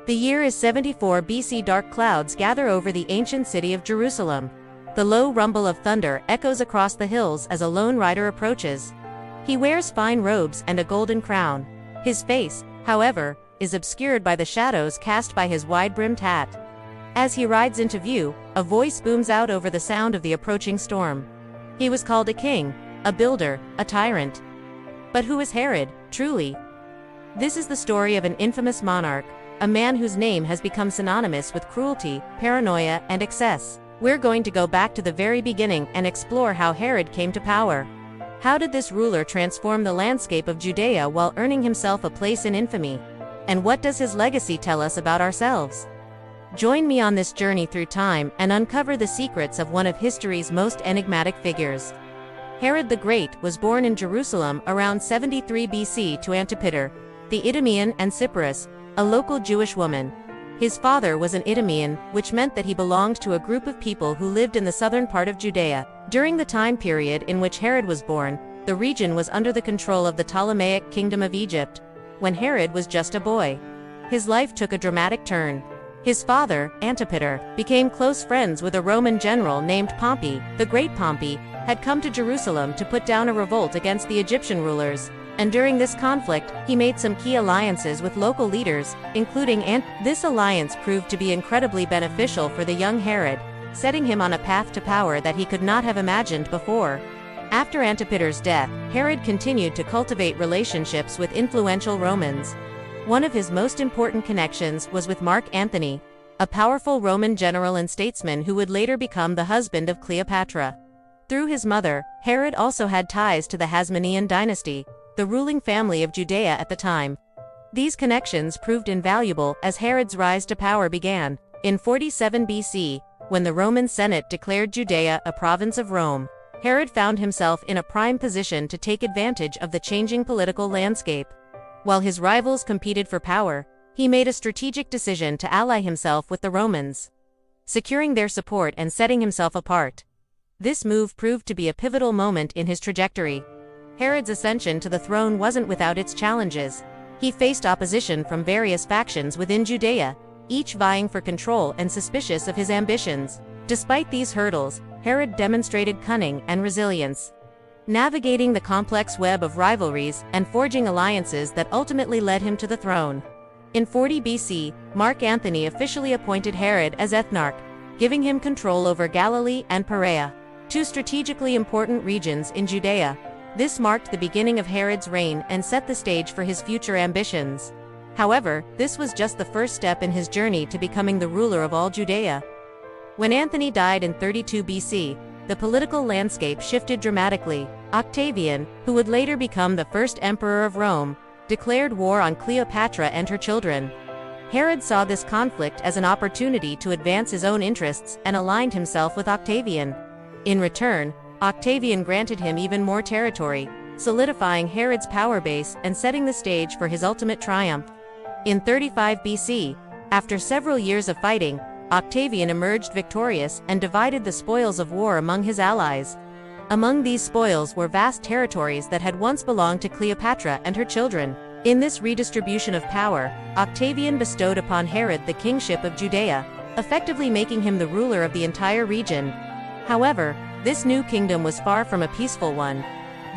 The year is 74 BC. Dark clouds gather over the ancient city of Jerusalem. The low rumble of thunder echoes across the hills as a lone rider approaches. He wears fine robes and a golden crown. His face, however, is obscured by the shadows cast by his wide-brimmed hat. As he rides into view, a voice booms out over the sound of the approaching storm. He was called a king, a builder, a tyrant. But who is Herod, truly? This is the story of an infamous monarch, a man whose name has become synonymous with cruelty, paranoia, and excess. We're going to go back to the very beginning and explore how Herod came to power. How did this ruler transform the landscape of Judea while earning himself a place in infamy? And what does his legacy tell us about ourselves? Join me on this journey through time and uncover the secrets of one of history's most enigmatic figures. Herod the Great was born in Jerusalem around 73 BC to Antipater, the Idumean, and Cypris, a local Jewish woman. His father was an Idumean, which meant that he belonged to a group of people who lived in the southern part of Judea. During the time period in which Herod was born, the region was under the control of the Ptolemaic kingdom of Egypt. When Herod was just a boy, his life took a dramatic turn. His father, Antipater, became close friends with a Roman general named Pompey. The Great Pompey had come to Jerusalem to put down a revolt against the Egyptian rulers, and during this conflict, he made some key alliances with local leaders, including This alliance proved to be incredibly beneficial for the young Herod, setting him on a path to power that he could not have imagined before. After Antipater's death, Herod continued to cultivate relationships with influential Romans. One of his most important connections was with Mark Antony, a powerful Roman general and statesman who would later become the husband of Cleopatra. Through his mother, Herod also had ties to the Hasmonean dynasty, the ruling family of Judea at the time. These connections proved invaluable as Herod's rise to power began. In 47 BC, when the Roman Senate declared Judea a province of Rome, Herod found himself in a prime position to take advantage of the changing political landscape. While his rivals competed for power, he made a strategic decision to ally himself with the Romans, securing their support and setting himself apart. This move proved to be a pivotal moment in his trajectory. Herod's ascension to the throne wasn't without its challenges. He faced opposition from various factions within Judea, each vying for control and suspicious of his ambitions. Despite these hurdles, Herod demonstrated cunning and resilience, navigating the complex web of rivalries and forging alliances that ultimately led him to the throne. In 40 BC, Mark Antony officially appointed Herod as ethnarch, giving him control over Galilee and Perea, two strategically important regions in Judea. This marked the beginning of Herod's reign and set the stage for his future ambitions. However, this was just the first step in his journey to becoming the ruler of all Judea. When Antony died in 32 BC, the political landscape shifted dramatically. Octavian, who would later become the first emperor of Rome, declared war on Cleopatra and her children. Herod saw this conflict as an opportunity to advance his own interests and aligned himself with Octavian. In return, Octavian granted him even more territory, solidifying Herod's power base and setting the stage for his ultimate triumph. In 35 BC, after several years of fighting, Octavian emerged victorious and divided the spoils of war among his allies. Among these spoils were vast territories that had once belonged to Cleopatra and her children. In this redistribution of power, Octavian bestowed upon Herod the kingship of Judea, effectively making him the ruler of the entire region. However, this new kingdom was far from a peaceful one.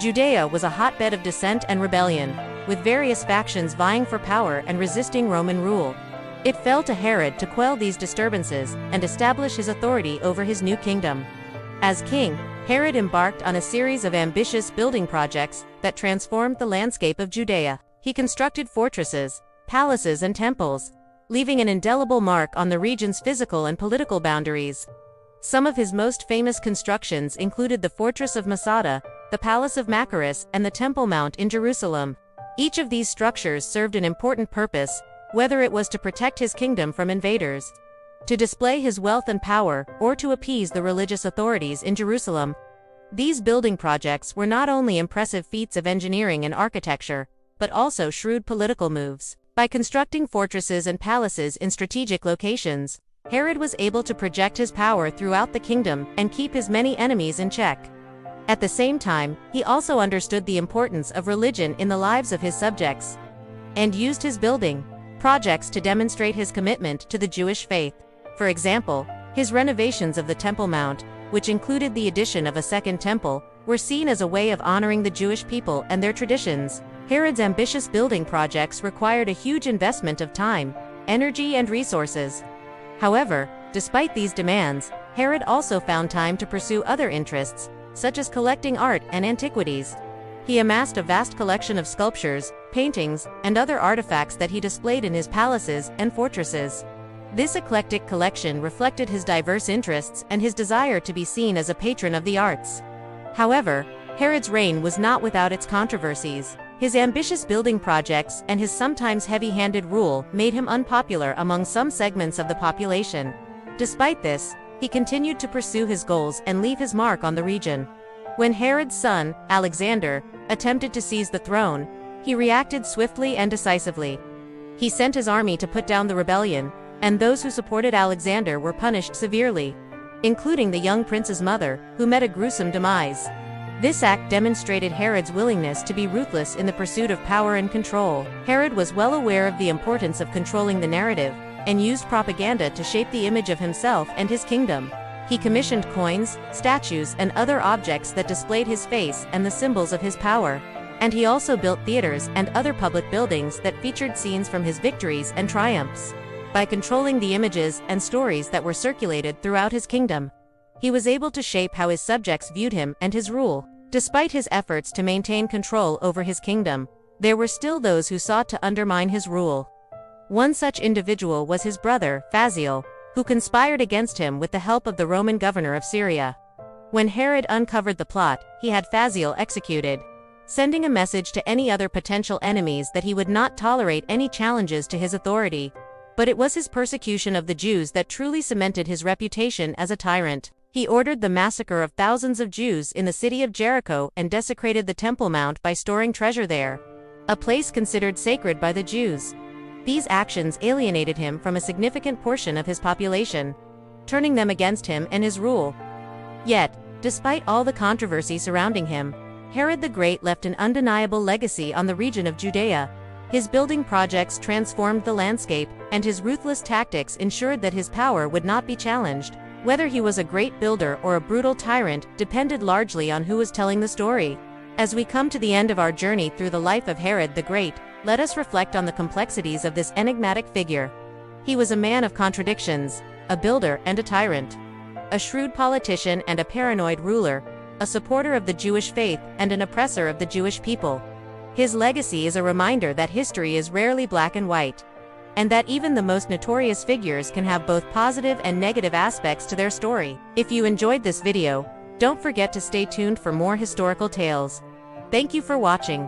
Judea was a hotbed of dissent and rebellion, with various factions vying for power and resisting Roman rule. It fell to Herod to quell these disturbances and establish his authority over his new kingdom. As king, Herod embarked on a series of ambitious building projects that transformed the landscape of Judea. He constructed fortresses, palaces, and temples, leaving an indelible mark on the region's physical and political boundaries. Some of his most famous constructions included the fortress of Masada, the palace of Machaerus, and the Temple Mount in Jerusalem. Each of these structures served an important purpose, whether it was to protect his kingdom from invaders, to display his wealth and power, or to appease the religious authorities in Jerusalem. These building projects were not only impressive feats of engineering and architecture, but also shrewd political moves. By constructing fortresses and palaces in strategic locations, Herod was able to project his power throughout the kingdom and keep his many enemies in check. At the same time, he also understood the importance of religion in the lives of his subjects, and used his building projects to demonstrate his commitment to the Jewish faith. For example, his renovations of the Temple Mount, which included the addition of a second temple, were seen as a way of honoring the Jewish people and their traditions. Herod's ambitious building projects required a huge investment of time, energy, and resources. However, despite these demands, Herod also found time to pursue other interests, such as collecting art and antiquities. He amassed a vast collection of sculptures, paintings, and other artifacts that he displayed in his palaces and fortresses. This eclectic collection reflected his diverse interests and his desire to be seen as a patron of the arts. However, Herod's reign was not without its controversies. His ambitious building projects and his sometimes heavy-handed rule made him unpopular among some segments of the population. Despite this, he continued to pursue his goals and leave his mark on the region. When Herod's son, Alexander, attempted to seize the throne, he reacted swiftly and decisively. He sent his army to put down the rebellion, and those who supported Alexander were punished severely, including the young prince's mother, who met a gruesome demise. This act demonstrated Herod's willingness to be ruthless in the pursuit of power and control. Herod was well aware of the importance of controlling the narrative, and used propaganda to shape the image of himself and his kingdom. He commissioned coins, statues, and other objects that displayed his face and the symbols of his power. And he also built theaters and other public buildings that featured scenes from his victories and triumphs. By controlling the images and stories that were circulated throughout his kingdom, he was able to shape how his subjects viewed him and his rule. Despite his efforts to maintain control over his kingdom, there were still those who sought to undermine his rule. One such individual was his brother, Phasael, who conspired against him with the help of the Roman governor of Syria. When Herod uncovered the plot, he had Phasael executed, sending a message to any other potential enemies that he would not tolerate any challenges to his authority. But it was his persecution of the Jews that truly cemented his reputation as a tyrant. He ordered the massacre of thousands of Jews in the city of Jericho and desecrated the Temple Mount by storing treasure there, a place considered sacred by the Jews. These actions alienated him from a significant portion of his population, turning them against him and his rule. Yet, despite all the controversy surrounding him, Herod the Great left an undeniable legacy on the region of Judea. His building projects transformed the landscape, and his ruthless tactics ensured that his power would not be challenged. Whether he was a great builder or a brutal tyrant depended largely on who was telling the story. As we come to the end of our journey through the life of Herod the Great, let us reflect on the complexities of this enigmatic figure. He was a man of contradictions, a builder and a tyrant, a shrewd politician and a paranoid ruler, a supporter of the Jewish faith and an oppressor of the Jewish people. His legacy is a reminder that history is rarely black and white, and that even the most notorious figures can have both positive and negative aspects to their story. If you enjoyed this video, don't forget to stay tuned for more historical tales. Thank you for watching.